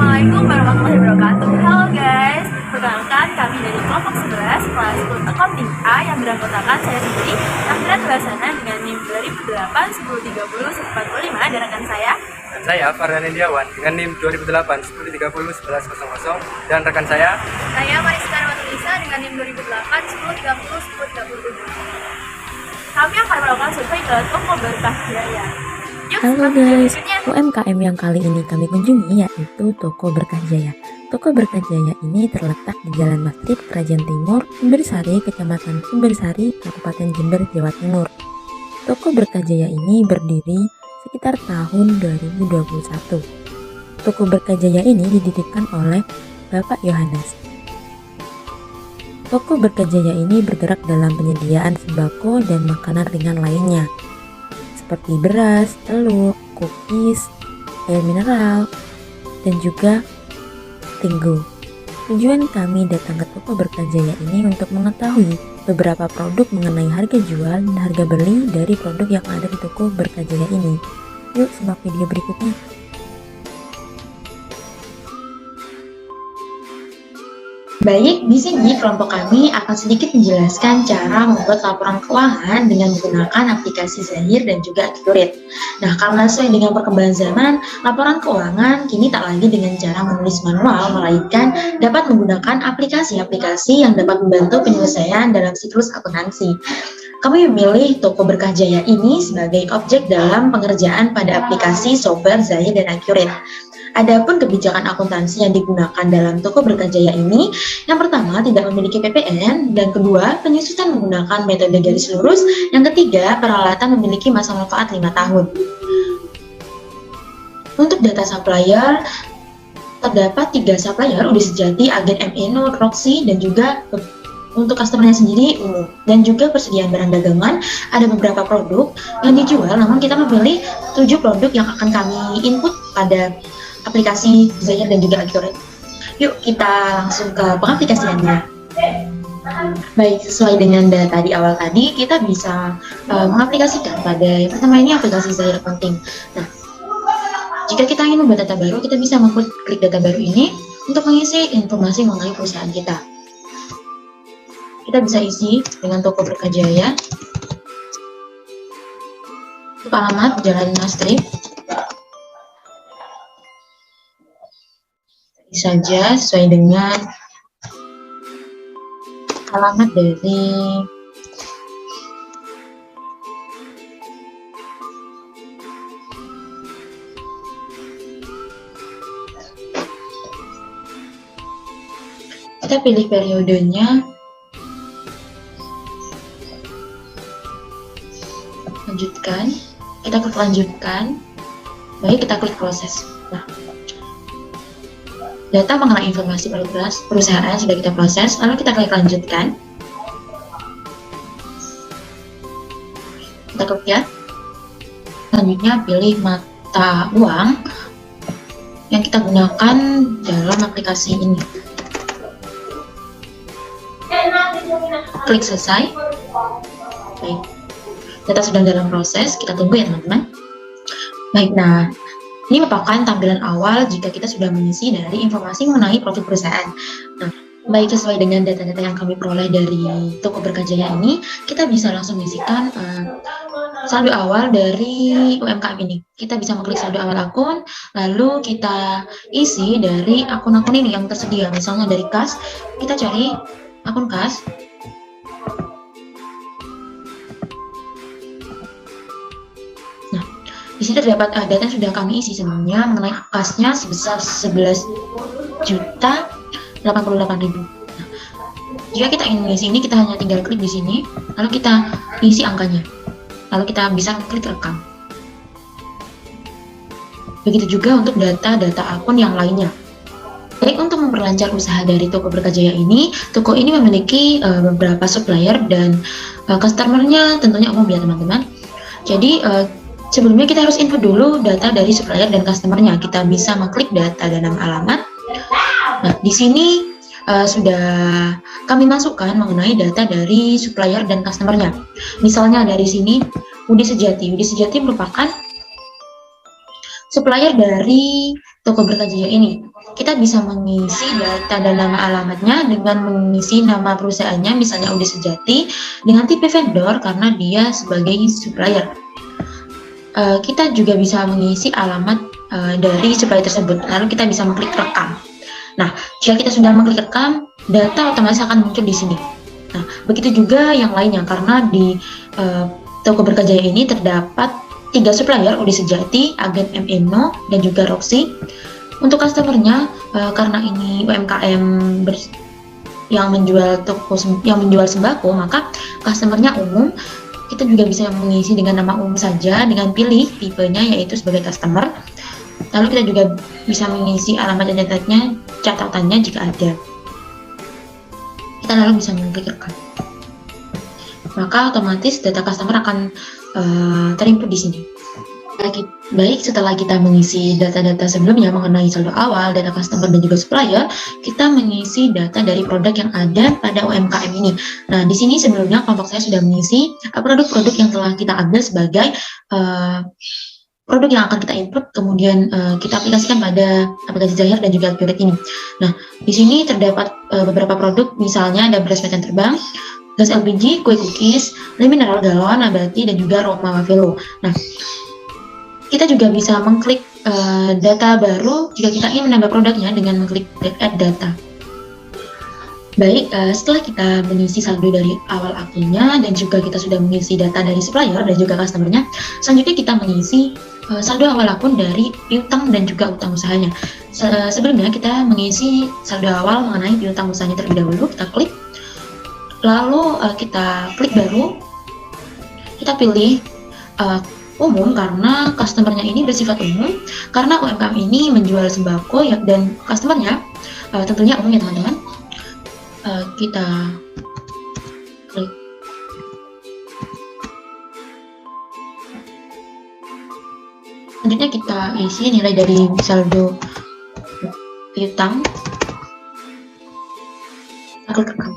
Assalamualaikum warahmatullahi wabarakatuh. Halo guys, perkenalkan kami dari kelompok 11 kelas Accounting A yang beranggotakan saya sendiri, Nafira Tulasana dengan NIM 2008 1030 145 dan rekan saya. Dan saya Farhan Indiawan dengan NIM 2008 1030 1100 dan rekan saya Mariska Rawatulisa dengan NIM 2008 1030 1037. Kami akan melakukan survei ke toko Berkah Jaya. Halo guys, UMKM yang kali ini kami kunjungi yaitu Toko Berkah Jaya. Toko Berkah Jaya ini terletak di Jalan Masjid Krajan Timur, Sumbersari, Kecamatan Sumbersari, Kabupaten Jember, Jawa Timur. Toko Berkah Jaya ini berdiri sekitar tahun 2021. Toko Berkah Jaya ini didirikan oleh Bapak Yohanes. Toko Berkah Jaya ini bergerak dalam penyediaan sembako dan makanan ringan lainnya, seperti beras, telur, cookies, air mineral, dan juga tinggu. Tujuan kami datang ke Toko Berkah Jaya ini untuk mengetahui beberapa produk mengenai harga jual dan harga beli dari produk yang ada di Toko Berkah Jaya ini. Yuk simak video berikutnya. Baik, di sini kelompok kami akan sedikit menjelaskan cara membuat laporan keuangan dengan menggunakan aplikasi Zahir dan juga Accurate. Nah, karena sesuai dengan perkembangan zaman, laporan keuangan kini tak lagi dengan cara menulis manual, melainkan dapat menggunakan aplikasi-aplikasi yang dapat membantu penyelesaian dalam siklus akuntansi. Kami memilih Toko Berkah Jaya ini sebagai objek dalam pengerjaan pada aplikasi software Zahir dan Accurate. Adapun kebijakan akuntansi yang digunakan dalam Toko Berkah Jaya ini, yang pertama tidak memiliki PPN, dan kedua penyusutan menggunakan metode garis lurus, yang ketiga peralatan memiliki masa manfaat 5 tahun. Untuk data supplier, terdapat 3 supplier, Udi Sejati, Agen MNO, Roxy, dan juga untuk customernya sendiri umum. Dan juga persediaan barang dagangan, ada beberapa produk yang dijual, namun kita memilih 7 produk yang akan kami input pada aplikasi Zahir dan juga Accurate. Yuk kita langsung ke pengaplikasiannya. Baik, sesuai dengan data di awal tadi, kita bisa mengaplikasikan pada yang pertama ini aplikasi Zahir Accounting. Nah, jika kita ingin membuat data baru, kita bisa mengklik data baru ini untuk mengisi informasi mengenai perusahaan kita. Kita bisa isi dengan Toko Berkah Jaya. Untuk alamat Jalan Mastrip. Saja sesuai dengan alamat dari kita pilih periodenya, lanjutkan, kita klik lanjutkan, baik kita klik proses. Nah, data mengenai informasi perusahaan sudah kita proses, lalu kita klik lanjutkan. Kita klik ya. Selanjutnya pilih mata uang yang kita gunakan dalam aplikasi ini. Klik selesai. Baik. Data sudah dalam proses, kita tunggu ya teman-teman. Baik, nah ini merupakan tampilan awal jika kita sudah mengisi dari informasi mengenai profil perusahaan. Nah, baik sesuai dengan data-data yang kami peroleh dari Toko Berkah Jaya ini, kita bisa langsung mengisikan saldo awal dari UMKM ini. Kita bisa mengklik saldo awal akun, lalu kita isi dari akun-akun ini yang tersedia. Misalnya dari kas, kita cari akun kas. Di sini terdapat data yang sudah kami isi sebelumnya mengenai kasnya sebesar 11.088.000. Nah, jika kita ingin mengisi ini, kita hanya tinggal klik di sini, lalu kita isi angkanya, lalu kita bisa klik rekam. Begitu juga untuk data-data akun yang lainnya. Baik, untuk memperlancar usaha dari Toko Berkah Jaya ini, toko ini memiliki beberapa supplier dan customernya tentunya umum ya teman-teman. Jadi sebelumnya kita harus input dulu data dari supplier dan customernya. Kita bisa mengklik data dan nama alamat. Nah, di sini sudah kami masukkan mengenai data dari supplier dan customernya. Misalnya dari sini Udi Sejati. Udi Sejati merupakan supplier dari toko berkah Jaya ini. Kita bisa mengisi data dan nama alamatnya dengan mengisi nama perusahaannya, misalnya Udi Sejati, dengan tipe vendor karena dia sebagai supplier. Kita juga bisa mengisi alamat dari supplier tersebut, lalu kita bisa mengklik rekam. Nah, jika kita sudah mengklik rekam, data otomatis akan muncul di sini. Nah, begitu juga yang lainnya, karena di toko berkah Jaya ini terdapat 3 supplier, Udi Sejati, Agen M Eno, dan juga Roxy. Untuk customernya, karena ini UMKM yang menjual sembako, maka customernya umum. Kita juga bisa mengisi dengan nama umum saja, dengan pilih tipenya yaitu sebagai customer. Lalu kita juga bisa mengisi alamat dan catatannya jika ada. Kita lalu bisa mengklik rekam. Maka otomatis data customer akan terinput di sini. Baik, setelah kita mengisi data-data sebelumnya mengenai saldo awal, data customer, dan juga supplier, kita mengisi data dari produk yang ada pada UMKM ini. Nah, di sini sebelumnya kelompok saya sudah mengisi produk-produk yang telah kita ambil sebagai produk yang akan kita input, kemudian kita aplikasikan pada aplikasi Zahir dan juga Accurate ini. Nah, di sini terdapat beberapa produk, misalnya ada beras metan terbang, gas LPG, kue cookies, Le Mineral galon, nabati, dan juga Roma Wavelo. Nah, kita juga bisa mengklik data baru jika kita ingin menambah produknya dengan mengklik add data. Baik, setelah kita mengisi saldo dari awal akunnya dan juga kita sudah mengisi data dari supplier dan juga customernya, selanjutnya kita mengisi saldo awal akun dari piutang dan juga utang usahanya. Sebelumnya kita mengisi saldo awal mengenai piutang usahanya terlebih dahulu, kita klik, lalu kita klik baru, kita pilih umum karena customernya ini bersifat umum, karena UMKM ini menjual sembako ya, dan customernya tentunya umum ya teman-teman. Kita klik selanjutnya, kita isi nilai dari saldo piutang, klik rekam.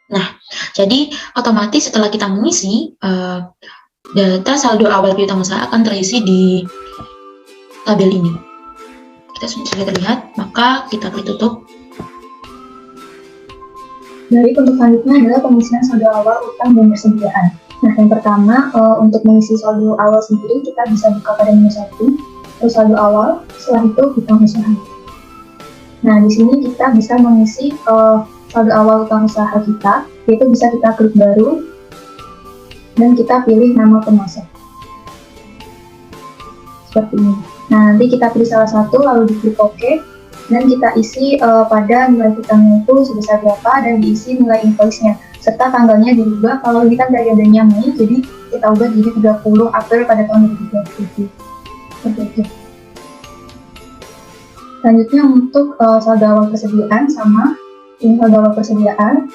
Nah, jadi otomatis setelah kita mengisi data saldo awal piutang usaha akan terisi di tabel ini. Kita sudah terlihat, maka kita klik tutup. Baik, untuk selanjutnya adalah pengisian saldo awal utang dan persediaan. Nah, yang pertama, untuk mengisi saldo awal sendiri, kita bisa buka pada menu 1, terus saldo awal, setelah itu utang usaha. Nah, di sini kita bisa mengisi saldo awal utang usaha kita, yaitu bisa kita klik baru, dan kita pilih nama pemasok. Seperti ini. Nah, nanti kita pilih salah satu, lalu diklik OK, dan kita isi pada nilai hutangnya itu sebesar berapa, dan diisi nilai invoice-nya, serta tanggalnya dirubah. Kalau ini kan dari adanya Mei, jadi kita ubah jadi 30 April pada tahun 2020. Seperti itu. Selanjutnya untuk saldo awal persediaan, sama ini saldo awal persediaan.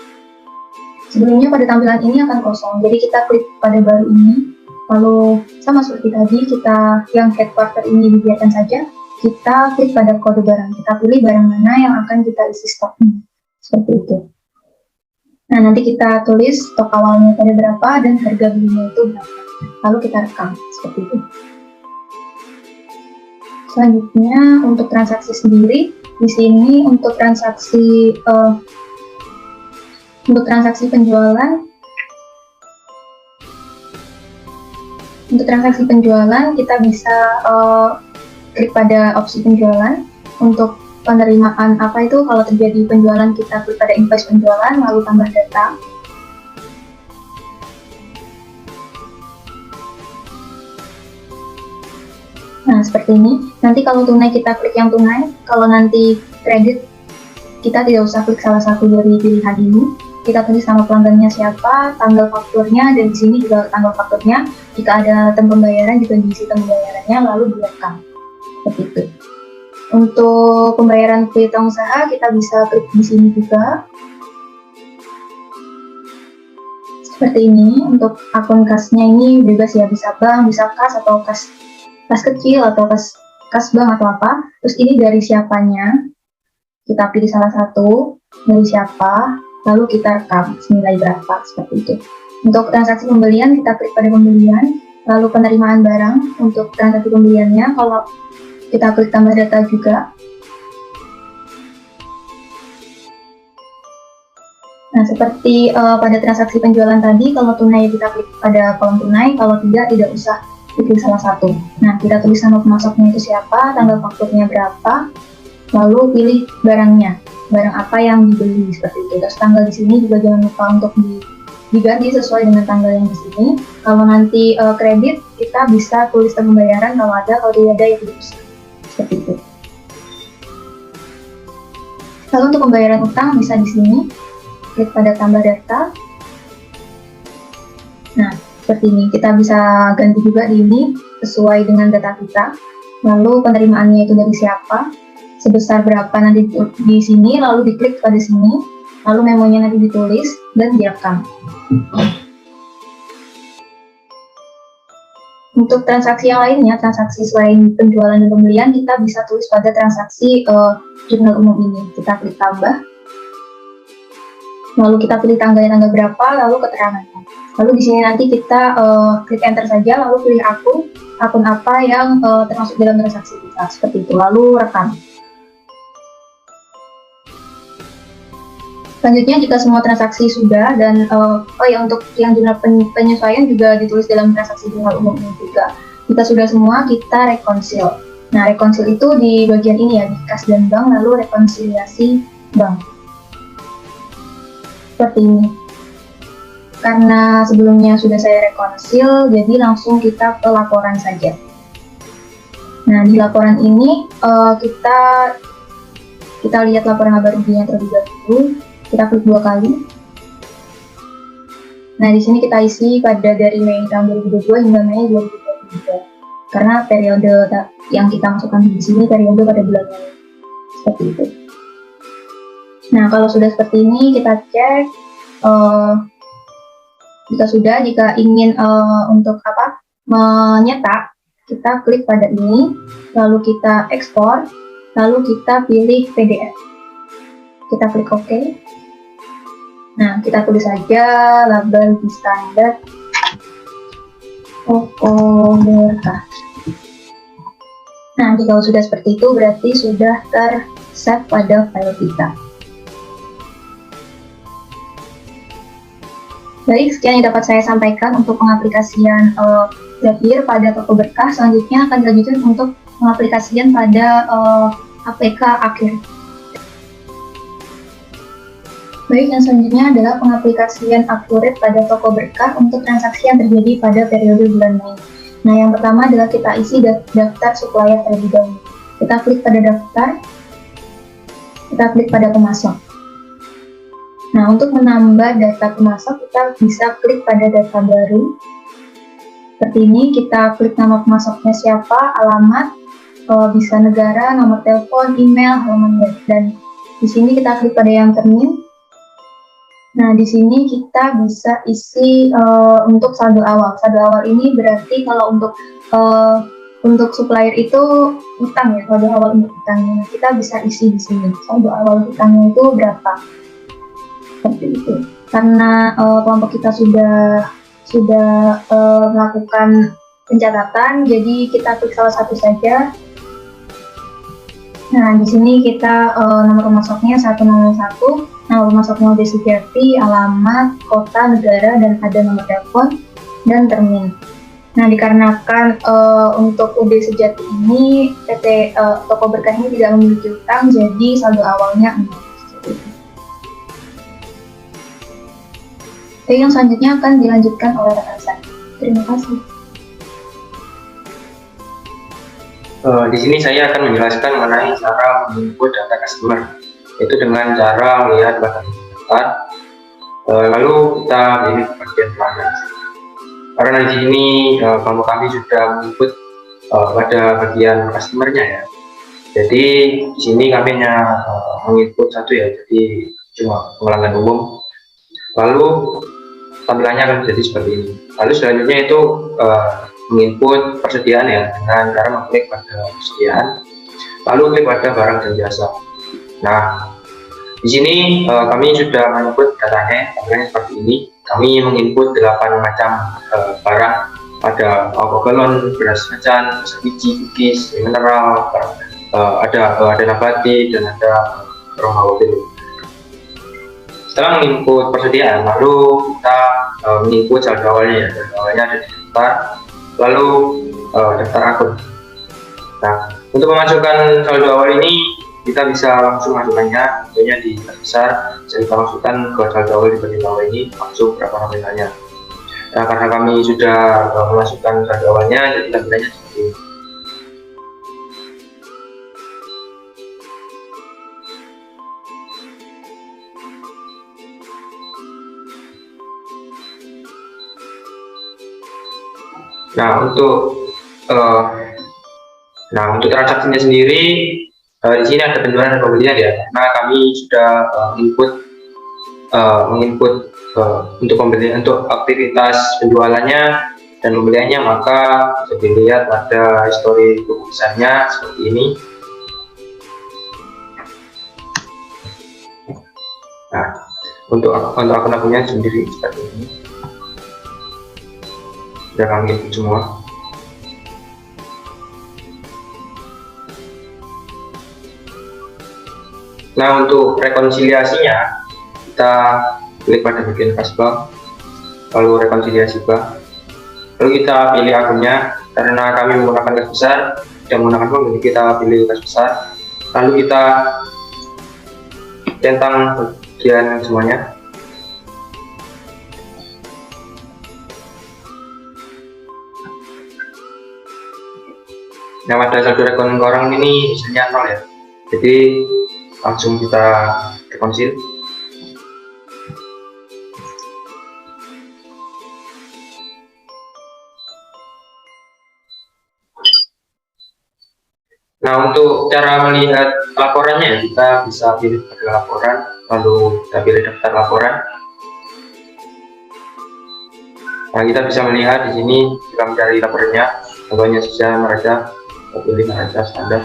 Sebelumnya pada tampilan ini akan kosong, jadi kita klik pada baru ini, lalu sama seperti tadi, kita yang headquarter ini dibiarkan saja, kita klik pada kode barang, kita pilih barang mana yang akan kita isi stoknya, seperti itu. Nah, nanti kita tulis stok awalnya pada berapa dan harga belinya itu berapa, lalu kita rekam, seperti itu. Selanjutnya untuk transaksi sendiri, di sini untuk transaksi penjualan, kita bisa klik pada opsi penjualan. Untuk penerimaan apa itu, kalau terjadi penjualan kita klik pada invoice penjualan, lalu tambah data. Nah, seperti ini. Nanti kalau tunai kita klik yang tunai, kalau nanti kredit kita tidak usah klik salah satu dari pilihan ini. Kita tulis nama pelanggannya siapa, tanggal fakturnya, dan di sini juga tanggal fakturnya. Jika ada tem pembayaran juga diisi tem pembayarannya, lalu direkam. Seperti itu. Untuk pembayaran piutang usaha kita bisa klik di sini juga. Seperti ini. Untuk akun kasnya ini bebas ya, bisa bank, bisa kas atau kas kecil atau kas bank atau apa. Terus ini dari siapanya. Kita pilih salah satu dari siapa. Lalu kita rekam senilai berapa, seperti itu. Untuk transaksi pembelian, kita klik pada pembelian, lalu penerimaan barang. Untuk transaksi pembeliannya, kalau kita klik tambah data juga. Nah, seperti pada transaksi penjualan tadi, kalau tunai kita klik pada kolom tunai, kalau tidak usah diklik salah satu. Nah, kita tulis nama pemasoknya itu siapa, tanggal fakturnya berapa, lalu pilih barangnya, barang apa yang dibeli, seperti itu. Terus tanggal di sini juga jangan lupa untuk diganti sesuai dengan tanggal yang di sini. Kalau nanti kredit, kita bisa tulis pembayaran kalau ada, kalau tidak ada ya tidak usah. Seperti itu. Lalu untuk pembayaran utang bisa di sini, klik pada tambah data. Nah, seperti ini. Kita bisa ganti juga di ini sesuai dengan data kita. Lalu penerimaannya itu dari siapa, sebesar berapa nanti di sini, lalu diklik pada sini, lalu memonya nanti ditulis dan direkam. Untuk transaksi yang lainnya, transaksi selain penjualan dan pembelian, kita bisa tulis pada transaksi jurnal umum ini. Kita klik tambah, lalu kita pilih tanggalnya tanggal berapa, lalu keterangannya. Lalu di sini nanti kita klik enter saja, lalu pilih akun apa yang termasuk dalam transaksi kita, seperti itu. Lalu rekam. Selanjutnya, jika semua transaksi sudah dan untuk yang jurnal penyesuaian juga ditulis dalam transaksi jurnal umum ini juga. Jika sudah semua, kita rekonsil. Nah, rekonsil itu di bagian ini ya, di kas dan bank, lalu rekonsiliasi bank. Seperti ini. Karena sebelumnya sudah saya rekonsil, jadi langsung kita ke laporan saja. Nah, di laporan ini kita lihat laporan laba ruginya terlebih dahulu. Kita klik 2 kali. Nah, di sini kita isi pada dari Mei tahun 2022 hingga Mei 2023. Karena periode yang kita masukkan di sini periode pada bulan Mei. Seperti itu. Nah, kalau sudah seperti ini, kita cek. Jika ingin untuk menyetak, kita klik pada ini, lalu kita ekspor, lalu kita pilih PDF. Kita klik OK. Nah, kita tulis saja laba rugi standar toko berkah. Nah, jika sudah seperti itu, berarti sudah ter-save pada file kita. Baik, sekian yang dapat saya sampaikan untuk pengaplikasian Zephyr pada toko berkah. Selanjutnya akan dilanjutkan untuk pengaplikasian pada APK akhir. Baik, yang selanjutnya adalah pengaplikasian Accurate pada toko berkah untuk transaksi yang terjadi pada periode bulan Mei. Nah, yang pertama adalah kita isi daftar supplier terlebih dahulu. Kita klik pada daftar, kita klik pada pemasok. Nah, untuk menambah data pemasok, kita bisa klik pada data baru. Seperti ini, kita klik nama pemasoknya siapa, alamat, bisa negara, nomor telepon, email, halaman web, dan di sini kita klik pada yang termin. Nah, di sini kita bisa isi untuk saldo awal. Saldo awal ini berarti kalau untuk supplier itu utang ya, saldo awal untuk utangnya. Kita bisa isi di sini. Saldo awal utangnya itu berapa? Seperti itu. Karena kelompok kita sudah melakukan pencatatan, jadi kita klik salah satu saja. Nah, di sini kita nomor pemasoknya 101, nama pemasoknya UD Sejati, alamat, kota, negara, dan ada nomor telepon dan termin. Nah, dikarenakan untuk UD Sejati ini PT Toko Berkah ini tidak memiliki utang, jadi saldo awalnya 0. Oke, yang selanjutnya akan dilanjutkan oleh rekan saya. Terima kasih. Di sini saya akan menjelaskan mengenai cara menginput data customer, yaitu dengan cara melihat bagian daftar, lalu kita pilih bagian pelanggan. Karena di sini kelompok kami sudah menginput pada bagian customernya ya. Jadi di sini kami hanya menginput satu ya, jadi cuma pelanggan umum. Lalu tampilannya akan menjadi seperti ini. Lalu selanjutnya itu menginput persediaan ya, dengan cara mengklik pada persediaan, lalu klik pada barang dan jasa. Nah, di sini kami sudah menginput datanya, tampilannya seperti ini. Kami menginput 8 macam barang ada galon, beras macan, biji, cookies, mineral, ada nabati, dan ada romawi. Setelah menginput persediaan, lalu kita menginput saldo awalnya. Saldo awalnya ada di daftar, lalu daftar akun. Nah, untuk memasukkan saldo awal ini kita bisa langsung masukkannya, tentunya di kas besar. Bisa kita masukkan ke saldo awal di bagian bawah ini langsung berapa nominalnya. Nah, karena kami sudah memasukkan saldo awalnya, jadi tampilannya seperti ini. Nah, untuk transaksinya sendiri di sini ada penjualan dan pembelian ya, karena kami sudah menginput untuk pembelian, untuk aktivitas penjualannya dan pembeliannya, maka bisa dilihat ada histori keputusannya seperti ini. Nah, untuk akun-akunnya sendiri seperti ini. Sudah kami input semua. Nah, untuk rekonsiliasinya kita klik pada bagian kas bank, lalu rekonsiliasi bank, lalu kita pilih akunnya. Karena kami menggunakan kas besar dan menggunakan bank, jadi kita pilih kas besar, lalu kita centang bagian semuanya. Nah, pada saldo rekening orang ini misalnya 0 ya, jadi langsung kita rekonsil. Nah, untuk cara melihat laporannya, kita bisa pilih pada laporan, lalu kita pilih daftar laporan. Nah, kita bisa melihat di sini kita mencari laporannya, contohnya saja neraca, kita pilih neraca standar.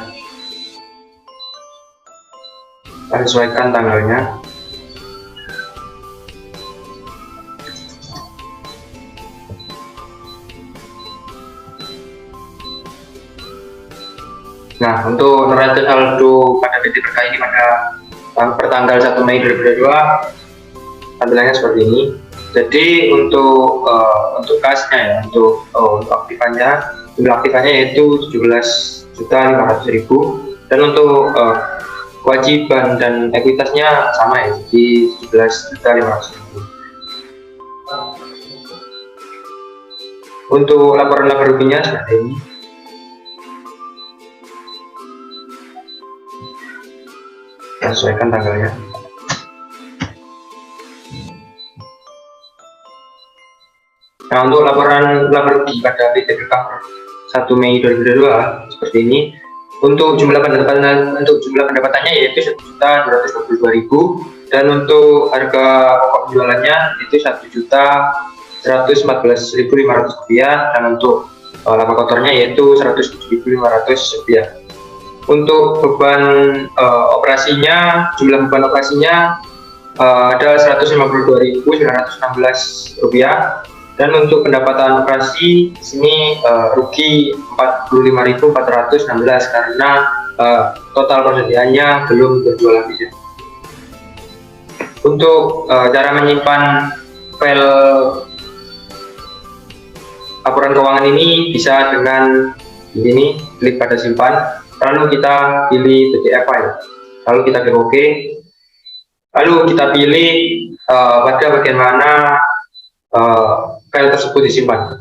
Kita sesuaikan tanggalnya. Nah, untuk neraca saldo pada PT Berkah ini pada pertanggal 1 Mei 2022 tampilannya seperti ini. Jadi untuk kasnya ya, untuk aktifannya, jumlah aktifannya yaitu 17.500.000, dan untuk kewajiban dan ekuitasnya sama ya, jadi 17.500.000. Untuk laporan laba ruginya seperti ini. Kita sesuaikan tanggalnya. Nah, untuk laporan laba rugi pada PT Berkah 1 Mei 2022 seperti ini. Untuk jumlah pendapatannya yaitu 1.222.000, dan untuk harga pokok penjualannya itu 1.114.500 rupiah, dan untuk laba kotornya yaitu 107.500 rupiah. Untuk beban operasinya, jumlah beban operasinya ada 152.916 rupiah, dan untuk pendapatan operasi di sini rugi 45.416 karena total persediaannya belum terjual habis. Untuk cara menyimpan file laporan keuangan ini bisa dengan di sini, klik pada simpan, lalu kita pilih PDF file, lalu kita klik OK, lalu kita pilih pada bagian mana file tersebut disimpan.